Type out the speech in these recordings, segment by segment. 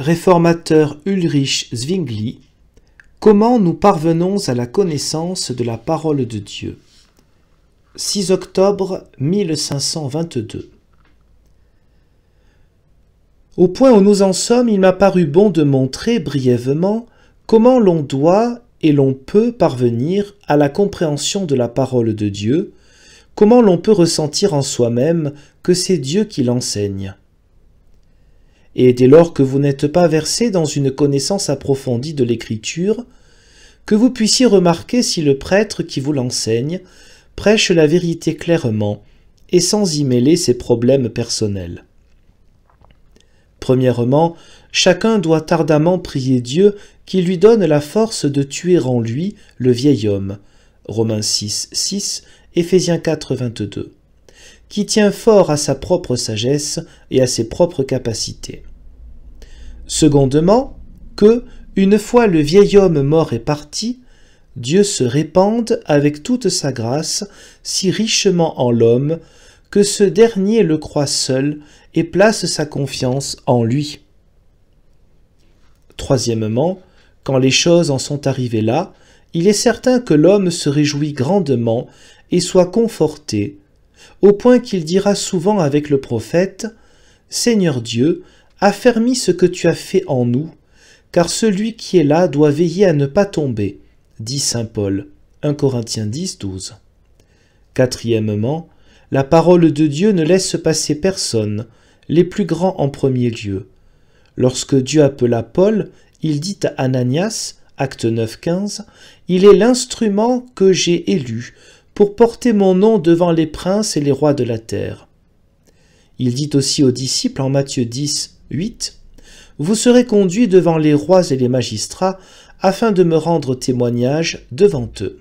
Réformateur Ulrich Zwingli, comment nous parvenons à la connaissance de la parole de Dieu? 6 octobre 1522. Au point où nous en sommes, il m'a paru bon de montrer brièvement comment l'on doit et l'on peut parvenir à la compréhension de la parole de Dieu, comment l'on peut ressentir en soi-même que c'est Dieu qui l'enseigne. Et dès lors que vous n'êtes pas versé dans une connaissance approfondie de l'Écriture, que vous puissiez remarquer si le prêtre qui vous l'enseigne prêche la vérité clairement et sans y mêler ses problèmes personnels. Premièrement, chacun doit ardemment prier Dieu qui lui donne la force de tuer en lui le vieil homme, Romains 6, 6, Éphésiens 4, 22, qui tient fort à sa propre sagesse et à ses propres capacités. Secondement, que, une fois le vieil homme mort et parti, Dieu se répande avec toute sa grâce si richement en l'homme que ce dernier le croit seul et place sa confiance en lui. Troisièmement, quand les choses en sont arrivées là, il est certain que l'homme se réjouit grandement et soit conforté, au point qu'il dira souvent avec le prophète « Seigneur Dieu, affermis ce que tu as fait en nous, car celui qui est là doit veiller à ne pas tomber », dit saint Paul, 1 Corinthiens 10, 12. Quatrièmement, la parole de Dieu ne laisse passer personne, les plus grands en premier lieu. Lorsque Dieu appela Paul, il dit à Ananias, acte 9, 15, « Il est l'instrument que j'ai élu pour porter mon nom devant les princes et les rois de la terre. » Il dit aussi aux disciples en Matthieu 10, 8, « Vous serez conduits devant les rois et les magistrats afin de me rendre témoignage devant eux. »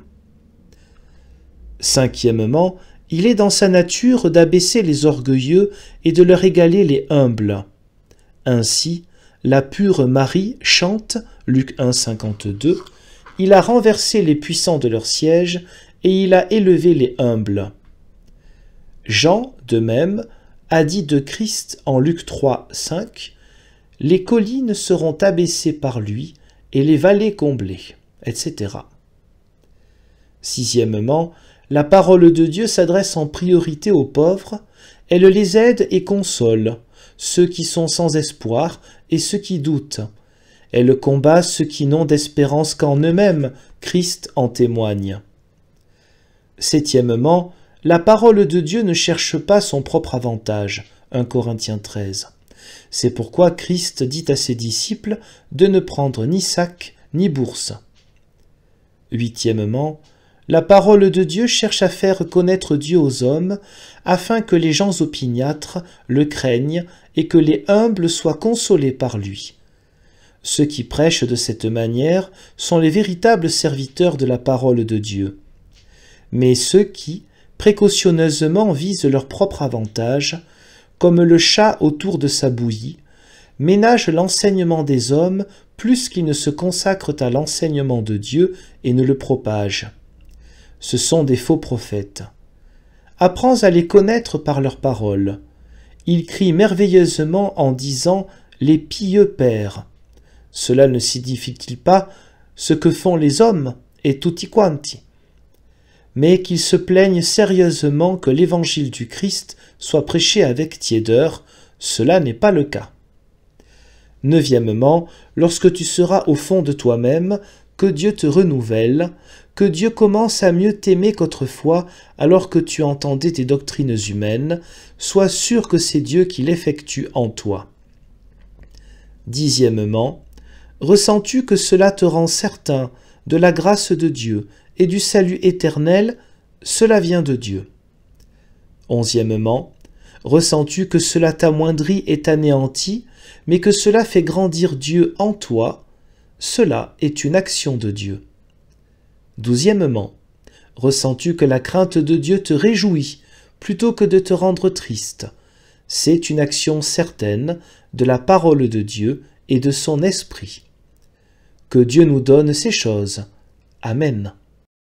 Cinquièmement, il est dans sa nature d'abaisser les orgueilleux et de leur égaler les humbles. Ainsi, la pure Marie chante, Luc 1, 52, « Il a renversé les puissants de leur siège et il a élevé les humbles. » Jean, de même, a dit de Christ en Luc 3, 5, « Les collines seront abaissées par lui et les vallées comblées, etc. » Sixièmement, la parole de Dieu s'adresse en priorité aux pauvres, elle les aide et console, ceux qui sont sans espoir et ceux qui doutent. Elle combat ceux qui n'ont d'espérance qu'en eux-mêmes, Christ en témoigne. Septièmement, la parole de Dieu ne cherche pas son propre avantage, 1 Corinthiens 13. C'est pourquoi Christ dit à ses disciples de ne prendre ni sac ni bourse. Huitièmement, la parole de Dieu cherche à faire connaître Dieu aux hommes, afin que les gens opiniâtres le craignent et que les humbles soient consolés par lui. Ceux qui prêchent de cette manière sont les véritables serviteurs de la parole de Dieu. Mais ceux qui, précautionneusement, visent leur propre avantage, comme le chat autour de sa bouillie, ménagent l'enseignement des hommes plus qu'ils ne se consacrent à l'enseignement de Dieu et ne le propagent. Ce sont des faux prophètes. Apprends à les connaître par leurs paroles. Ils crient merveilleusement en disant « les pieux pères ». Cela ne signifie-t-il pas ce que font les hommes et tutti quanti, mais qu'ils se plaignent sérieusement que l'évangile du Christ soit prêché avec tiédeur, cela n'est pas le cas. Neuvièmement, lorsque tu seras au fond de toi-même, que Dieu te renouvelle, que Dieu commence à mieux t'aimer qu'autrefois, alors que tu entendais tes doctrines humaines, sois sûr que c'est Dieu qui l'effectue en toi. Dixièmement, ressens-tu que cela te rend certain de la grâce de Dieu et du salut éternel, cela vient de Dieu. Onzièmement, ressens-tu que cela t'amoindrit et t'anéantit, mais que cela fait grandir Dieu en toi, cela est une action de Dieu. Douzièmement, ressens-tu que la crainte de Dieu te réjouit plutôt que de te rendre triste? C'est une action certaine de la parole de Dieu et de son esprit. Que Dieu nous donne ces choses. Amen.